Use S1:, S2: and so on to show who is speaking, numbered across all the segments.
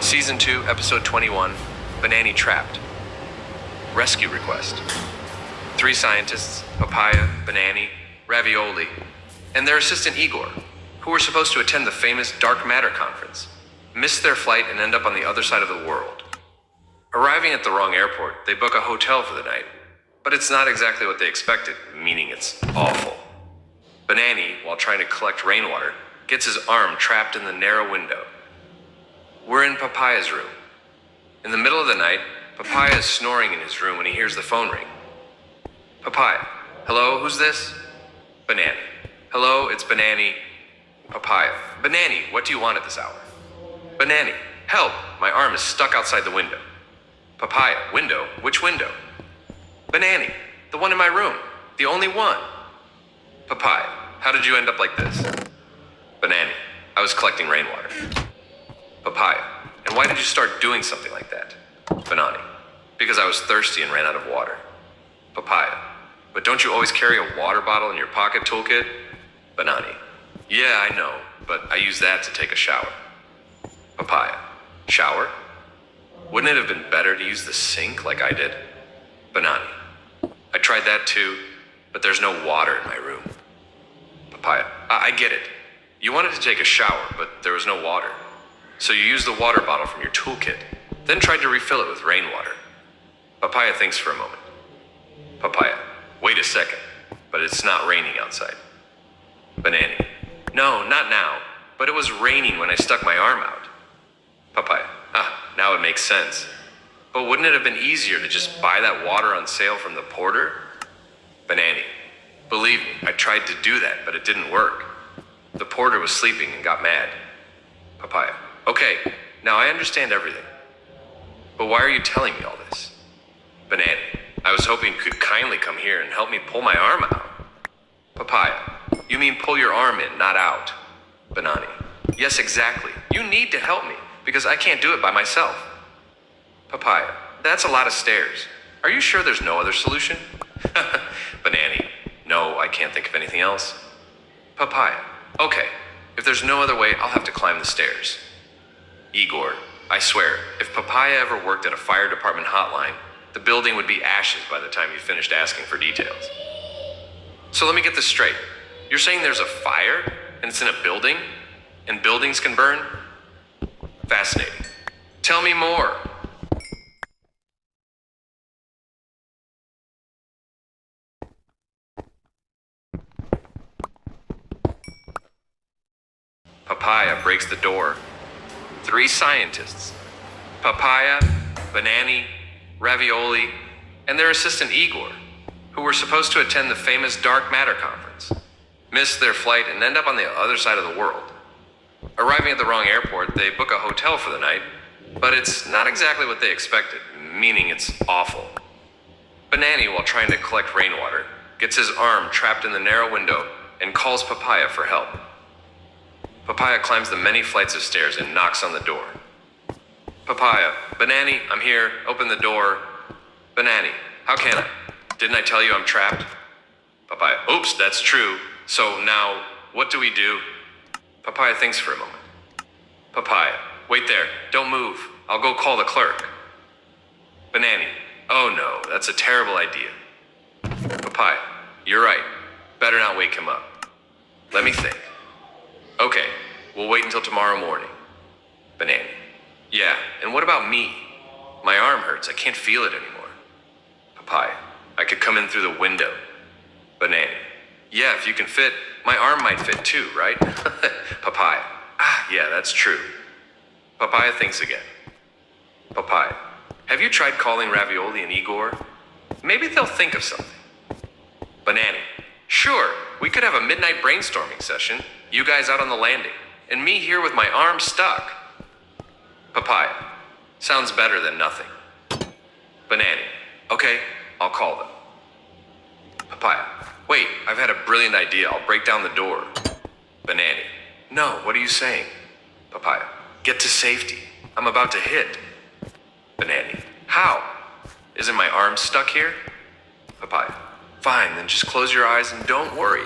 S1: Season 2, Episode 21, Banani Trapped. Rescue Request. 3 scientists, Papaia, Banani, Ravioli, and their assistant Igor, who were supposed to attend the famous Dark Matter conference, miss their flight and end up on the other side of the world. Arriving at the wrong airport, they book a hotel for the night, but it's not exactly what they expected, meaning it's awful. Banani, while trying to collect rainwater, gets his arm trapped in the narrow window. We're in Papaia's room. In the middle of the night, Papaia is snoring in his room when he hears the phone ring. Papaia, hello, who's this? Banani. Hello, it's Banani. Papaia, Banani, what do you want at this hour? Banani, help, my arm is stuck outside the window. Papaia, window? Which window? Banani, the one in my room, the only one. Papaia, how did you end up like this? Banani, I was collecting rainwater. Papaia, and why did you start doing something like that? Banani, because I was thirsty and ran out of water. Papaia, but don't you always carry a water bottle in your pocket toolkit? Banani, yeah, I know, but I use that to take a shower. Papaia, shower? Wouldn't it have been better to use the sink like I did? Banani, I tried that too, but there's no water in my room. Papaia, I get it. You wanted to take a shower, but there was no water. So you used the water bottle from your toolkit, then tried to refill it with rainwater. Papaia thinks for a moment. Papaia, wait a second, but it's not raining outside. Banani, no, not now, but it was raining when I stuck my arm out. Papaia, now it makes sense. But wouldn't it have been easier to just buy that water on sale from the porter? Banani, believe me, I tried to do that, but it didn't work. The porter was sleeping and got mad. Papaia, okay, now I understand everything. But why are you telling me all this? Banani, I was hoping you could kindly come here and help me pull my arm out. Papaia, you mean pull your arm in, not out. Banani, yes, exactly. You need to help me because I can't do it by myself. Papaia, that's a lot of stairs. Are you sure there's no other solution? Banani, no, I can't think of anything else. Papaia, okay, if there's no other way, I'll have to climb the stairs. Igor, I swear, if Papaia ever worked at a fire department hotline, the building would be ashes by the time you finished asking for details. So let me get this straight. You're saying there's a fire, and it's in a building, and buildings can burn? Fascinating. Tell me more. Papaia breaks the door. 3 scientists, Papaia, Banani, Ravioli, and their assistant Igor, who were supposed to attend the famous Dark Matter conference, miss their flight and end up on the other side of the world. Arriving at the wrong airport, they book a hotel for the night, but it's not exactly what they expected, meaning it's awful. Banani, while trying to collect rainwater, gets his arm trapped in the narrow window and calls Papaia for help. Papaia climbs the many flights of stairs and knocks on the door. Papaia, Banani, I'm here, open the door. Banani, how can I? Didn't I tell you I'm trapped? Papaia, oops, that's true. So now, what do we do? Papaia thinks for a moment. Papaia, wait there, don't move. I'll go call the clerk. Banani, oh no, that's a terrible idea. Papaia, you're right. Better not wake him up. Let me think. Okay, we'll wait until tomorrow morning. Banani, yeah, and what about me? My arm hurts, I can't feel it anymore. Papaia, I could come in through the window. Banani, yeah, if you can fit, my arm might fit too, right? Papaia, yeah, that's true. Papaia thinks again. Papaia, have you tried calling Ravioli and Igor? Maybe they'll think of something. Banani, sure, we could have a midnight brainstorming session, you guys out on the landing, and me here with my arm stuck. Papaia, sounds better than nothing. Banani, okay, I'll call them. Papaia, wait, I've had a brilliant idea, I'll break down the door. Banani, no, what are you saying? Papaia, get to safety, I'm about to hit. Banani, how? Isn't my arm stuck here? Papaia, fine, then just close your eyes and don't worry.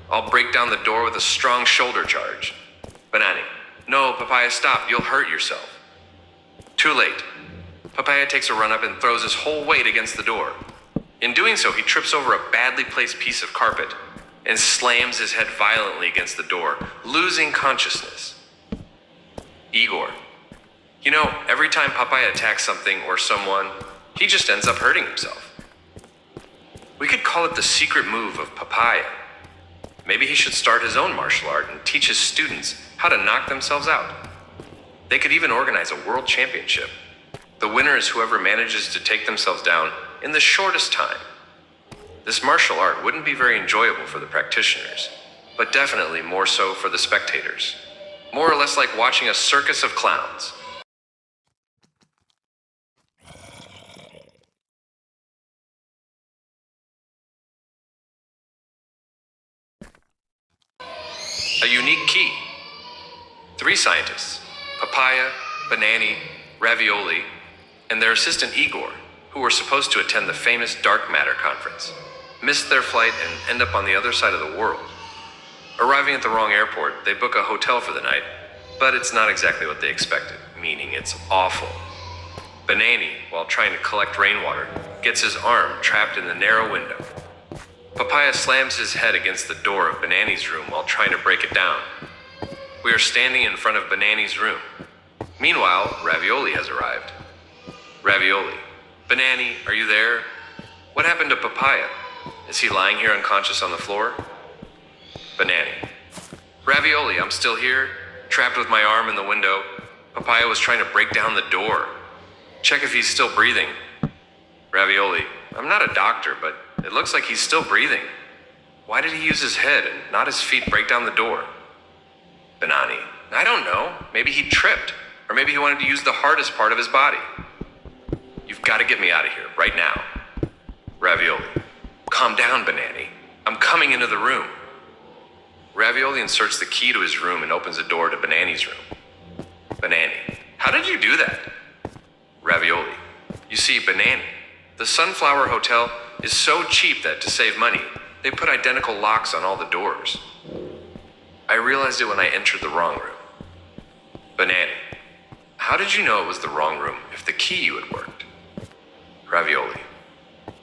S1: I'll break down the door with a strong shoulder charge. Banani, no, Papaia, stop, you'll hurt yourself. Too late. Papaia takes a run up and throws his whole weight against the door. In doing so, he trips over a badly placed piece of carpet and slams his head violently against the door, losing consciousness. Igor. You know, every time Papaia attacks something or someone, he just ends up hurting himself. We could call it the secret move of Papaia. Maybe he should start his own martial art and teach his students how to knock themselves out. They could even organize a world championship. The winner is whoever manages to take themselves down in the shortest time. This martial art wouldn't be very enjoyable for the practitioners, but definitely more so for the spectators. More or less like watching a circus of clowns. A unique key. 3 scientists, Papaia, Banani, Ravioli, and their assistant Igor, who were supposed to attend the famous dark matter conference, missed their flight and end up on the other side of the world. Arriving at the wrong airport, they book a hotel for the night, but it's not exactly what they expected, meaning it's awful. Banani, while trying to collect rainwater, gets his arm trapped in the narrow window. Papaia slams his head against the door of Banani's room while trying to break it down. We are standing in front of Banani's room. Meanwhile, Ravioli has arrived. Ravioli. Banani, are you there? What happened to Papaia? Is he lying here unconscious on the floor? Banani. Ravioli, I'm still here, trapped with my arm in the window. Papaia was trying to break down the door. Check if he's still breathing. Ravioli. I'm not a doctor, but it looks like he's still breathing. Why did he use his head and not his feet break down the door? Banani. I don't know. Maybe he tripped. Or maybe he wanted to use the hardest part of his body. You've got to get me out of here, right now. Ravioli. Calm down, Banani. I'm coming into the room. Ravioli inserts the key to his room and opens the door to Banani's room. Banani. How did you do that? Ravioli. You see, Banani, the Sunflower Hotel is so cheap that to save money, they put identical locks on all the doors. I realized it when I entered the wrong room. Banani. How did you know it was the wrong room if the key you had worked? Ravioli.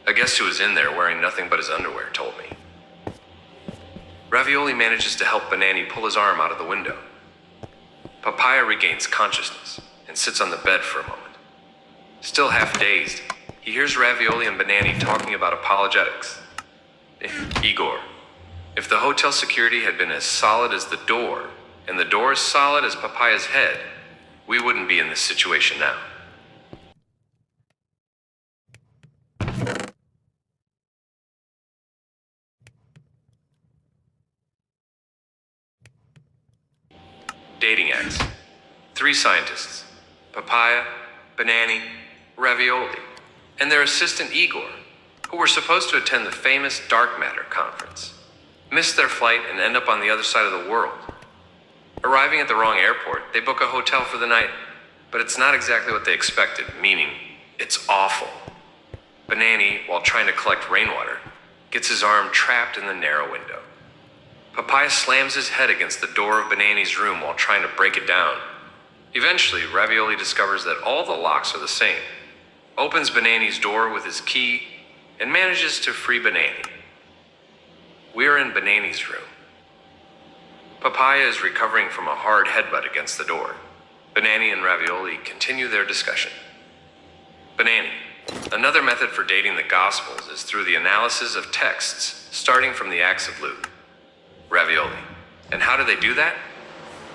S1: A guest who was in there wearing nothing but his underwear told me. Ravioli manages to help Banani pull his arm out of the window. Papaia regains consciousness and sits on the bed for a moment. Still half dazed, he hears Ravioli and Banani talking about apologetics. Igor. If the hotel security had been as solid as the door, and the door as solid as Papaia's head, we wouldn't be in this situation now. Dating acts. 3 scientists, Papaia, Banani, Ravioli, and their assistant Igor, who were supposed to attend the famous dark matter conference, missed their flight and end up on the other side of the world. Arriving at the wrong airport, they book a hotel for the night, but it's not exactly what they expected, meaning it's awful. Banani, while trying to collect rainwater, gets his arm trapped in the narrow window. Papaia slams his head against the door of Banani's room while trying to break it down. Eventually, Ravioli discovers that all the locks are the same, opens Banani's door with his key, and manages to free Banani. We're in Banani's room. Papaia is recovering from a hard headbutt against the door. Banani and Ravioli continue their discussion. Banani. Another method for dating the Gospels is through the analysis of texts starting from the Acts of Luke. Ravioli. And how do they do that?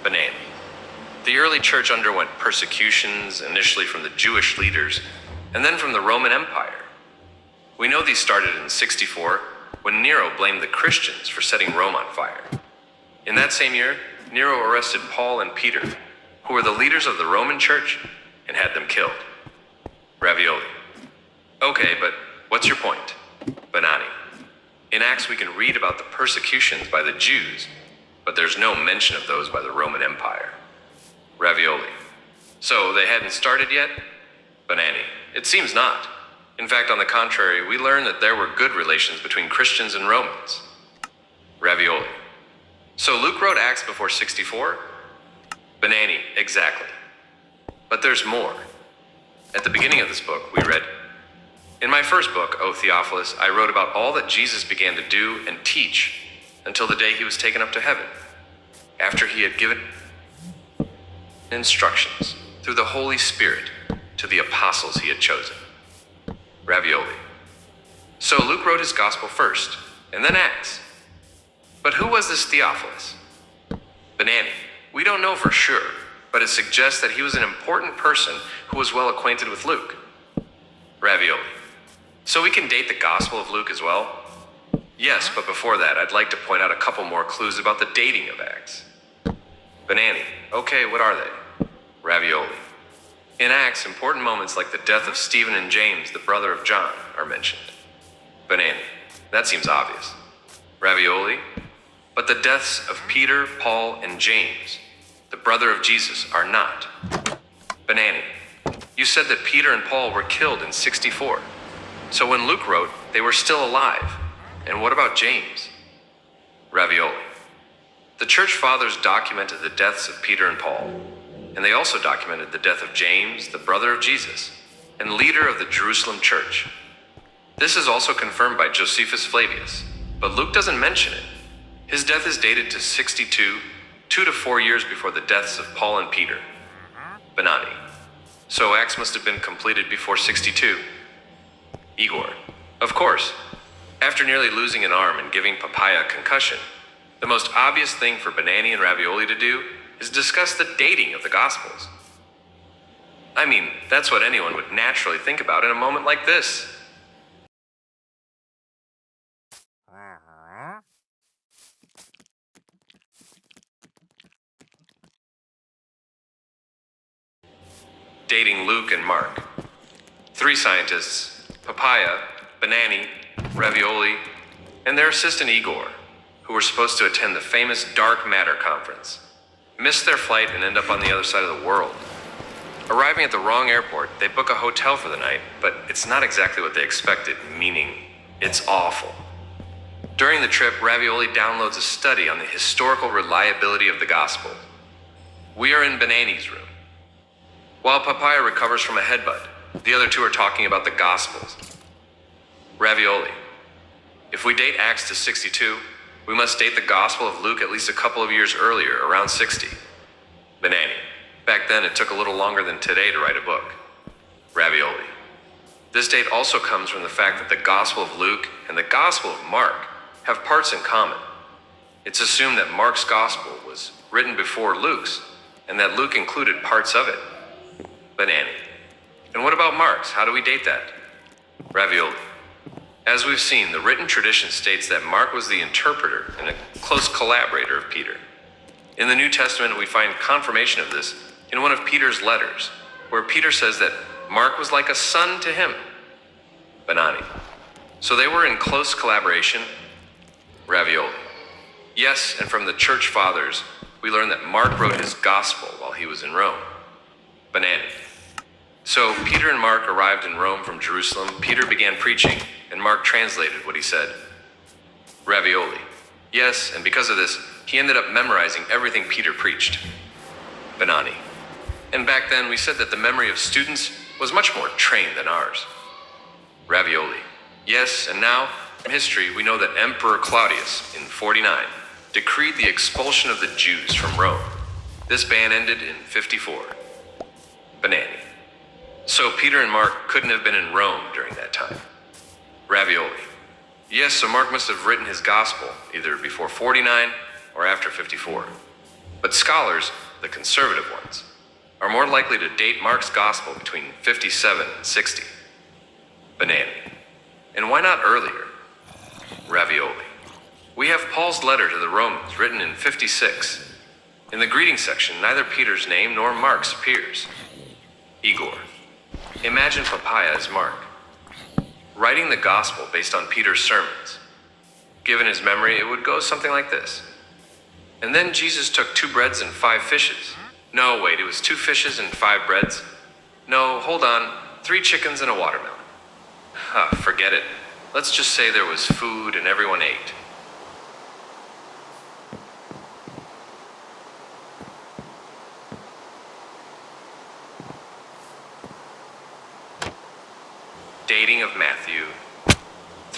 S1: Banani. The early church underwent persecutions, initially from the Jewish leaders, and then from the Roman Empire. We know these started in 64, when Nero blamed the Christians for setting Rome on fire. In that same year, Nero arrested Paul and Peter, who were the leaders of the Roman Church, and had them killed. Ravioli. Okay, but what's your point? Banani. In Acts, we can read about the persecutions by the Jews, but there's no mention of those by the Roman Empire. Ravioli. So they hadn't started yet? Banani. It seems not. In fact, on the contrary, we learn that there were good relations between Christians and Romans. Ravioli. So Luke wrote Acts before 64? Banani. Exactly. But there's more. At the beginning of this book, we read, "In my first book, O Theophilus, I wrote about all that Jesus began to do and teach until the day he was taken up to heaven, after he had given instructions through the Holy Spirit to the apostles he had chosen." Ravioli. So Luke wrote his gospel first, and then Acts. But who was this Theophilus? Banani. We don't know for sure, but it suggests that he was an important person who was well acquainted with Luke. Ravioli. So we can date the Gospel of Luke as well? Yes, but before that, I'd like to point out a couple more clues about the dating of Acts. Banani. Okay, what are they? Ravioli. In Acts, important moments like the death of Stephen and James, the brother of John, are mentioned. Banani. That seems obvious. Ravioli. But the deaths of Peter, Paul, and James, the brother of Jesus, are not. Banani. You said that Peter and Paul were killed in 64. So when Luke wrote, they were still alive. And what about James? Ravioli. The church fathers documented the deaths of Peter and Paul, and they also documented the death of James, the brother of Jesus, and leader of the Jerusalem church. This is also confirmed by Josephus Flavius, but Luke doesn't mention it. His death is dated to 62, 2 to 4 years before the deaths of Paul and Peter. Banani. So Acts must have been completed before 62. Igor. Of course. After nearly losing an arm and giving Papaia a concussion, the most obvious thing for Banani and Ravioli to do is discuss the dating of the Gospels. I mean, that's what anyone would naturally think about in a moment like this. Dating Luke and Mark. 3 scientists, Papaia, Banani, Ravioli, and their assistant Igor, who were supposed to attend the famous Dark Matter conference, missed their flight and end up on the other side of the world. Arriving at the wrong airport, they book a hotel for the night, but it's not exactly what they expected, meaning it's awful. During the trip, Ravioli downloads a study on the historical reliability of the gospel. We are in Banani's room. While Papaia recovers from a headbutt, the other two are talking about the Gospels. Ravioli. If we date Acts to 62, we must date the Gospel of Luke at least a couple of years earlier, around 60. Banani. Back then, it took a little longer than today to write a book. Ravioli. This date also comes from the fact that the Gospel of Luke and the Gospel of Mark have parts in common. It's assumed that Mark's Gospel was written before Luke's, and that Luke included parts of it. Banani. And what about Mark's? How do we date that? Ravioli. As we've seen, the written tradition states that Mark was the interpreter and a close collaborator of Peter. In the New Testament, we find confirmation of this in one of Peter's letters, where Peter says that Mark was like a son to him. Banani. So they were in close collaboration? Ravioli. Yes, and from the church fathers, we learn that Mark wrote his gospel while he was in Rome. Banani. So Peter and Mark arrived in Rome from Jerusalem. Peter began preaching, and Mark translated what he said. Ravioli. Yes, and because of this, he ended up memorizing everything Peter preached. Banani. And back then, we said that the memory of students was much more trained than ours. Ravioli. Yes, and now, from history, we know that Emperor Claudius, in 49, decreed the expulsion of the Jews from Rome. This ban ended in 54. Banani. So Peter and Mark couldn't have been in Rome during that time. Ravioli. Yes, so Mark must have written his gospel either before 49 or after 54. But scholars, the conservative ones, are more likely to date Mark's gospel between 57 and 60. Banani. And why not earlier? Ravioli. We have Paul's letter to the Romans written in 56. In the greeting section, neither Peter's name nor Mark's appears. Igor. Imagine Papaia as Mark, writing the gospel based on Peter's sermons. Given his memory, it would go something like this. And then Jesus took 2 breads and 5 fishes. No, wait, it was 2 fishes and 5 breads. No, hold on, 3 chickens and a watermelon. Forget it. Let's just say there was food and everyone ate.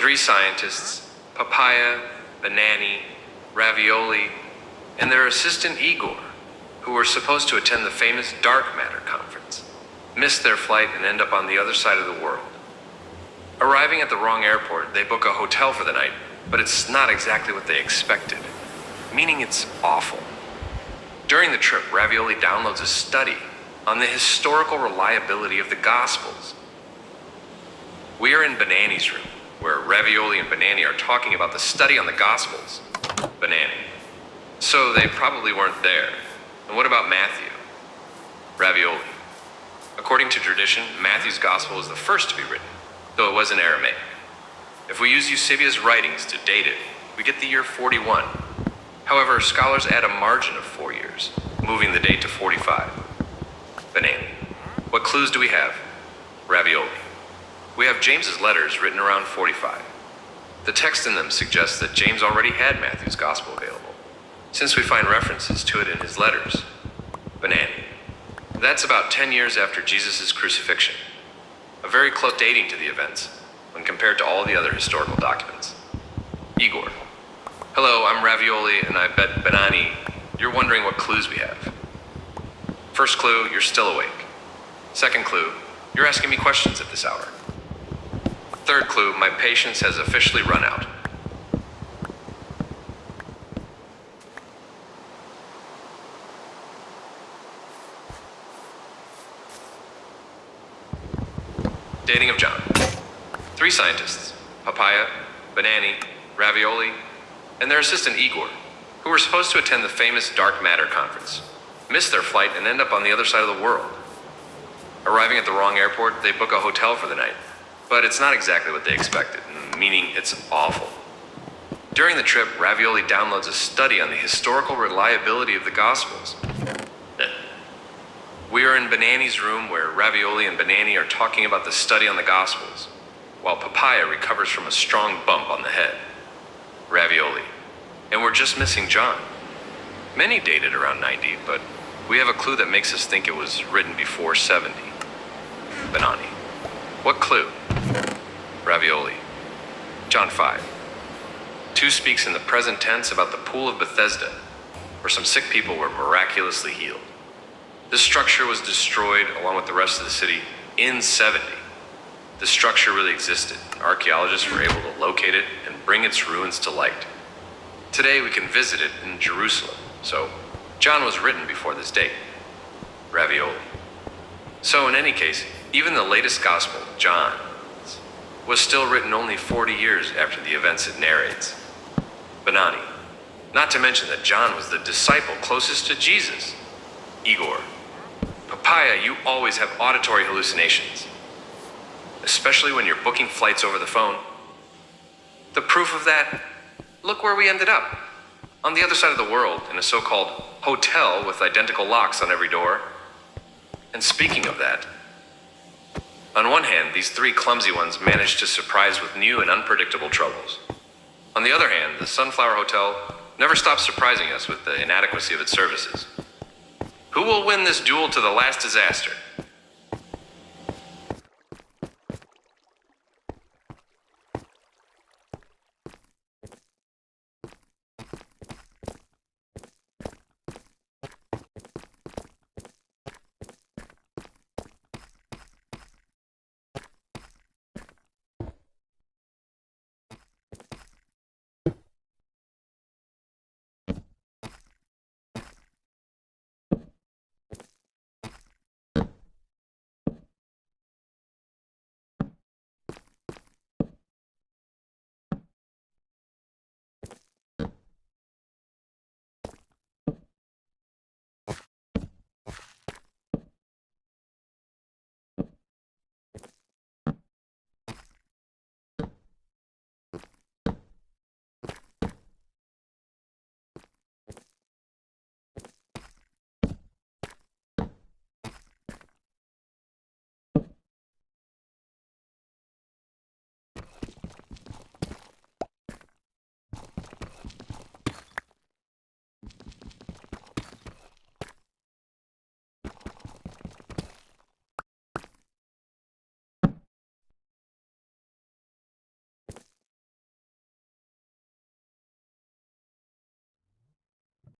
S1: 3 scientists, Papaia, Banani, Ravioli, and their assistant Igor, who were supposed to attend the famous dark matter conference, miss their flight and end up on the other side of the world. Arriving at the wrong airport, they book a hotel for the night, but it's not exactly what they expected, meaning it's awful. During the trip, Ravioli downloads a study on the historical reliability of the Gospels. We are in Banani's room, where Ravioli and Banani are talking about the study on the Gospels. Banani. So they probably weren't there. And what about Matthew? Ravioli. According to tradition, Matthew's Gospel is the first to be written, though it was in Aramaic. If we use Eusebius' writings to date it, we get the year 41. However, scholars add a margin of 4 years, moving the date to 45. Banani. What clues do we have? Ravioli. We have James's letters written around 45. The text in them suggests that James already had Matthew's Gospel available, since we find references to it in his letters. Banani. That's about 10 years after Jesus' crucifixion, a very close dating to the events when compared to all the other historical documents. Igor. Hello, I'm Ravioli, and I bet Banani, you're wondering what clues we have. First clue, you're still awake. Second clue, you're asking me questions at this hour. Third clue, my patience has officially run out. Dating of John. 3 scientists, Papaia, Banani, Ravioli, and their assistant Igor, who were supposed to attend the famous dark matter conference, miss their flight and end up on the other side of the world. Arriving at the wrong airport, they book a hotel for the night, but it's not exactly what they expected, meaning it's awful. During the trip, Ravioli downloads a study on the historical reliability of the Gospels. We are in Banani's room, where Ravioli and Banani are talking about the study on the Gospels, while Papaia recovers from a strong bump on the head. Ravioli. And we're just missing John. Many dated around 90, but we have a clue that makes us think it was written before 70. Banani. What clue? Ravioli. John 5. 2 speaks in the present tense about the pool of Bethesda, where some sick people were miraculously healed. This structure was destroyed along with the rest of the city in 70. The structure really existed. Archaeologists were able to locate it and bring its ruins to light. Today we can visit it in Jerusalem, so John was written before this date. Ravioli. So in any case, even the latest gospel, John, was still written only 40 years after the events it narrates. Banani. Not to mention that John was the disciple closest to Jesus. Igor. Papaia, you always have auditory hallucinations, especially when you're booking flights over the phone. The proof of that? Look where we ended up. On the other side of the world, in a so-called hotel with identical locks on every door. And speaking of that, on one hand, these 3 clumsy ones managed to surprise with new and unpredictable troubles. On the other hand, the Sunflower Hotel never stops surprising us with the inadequacy of its services. Who will win this duel to the last disaster?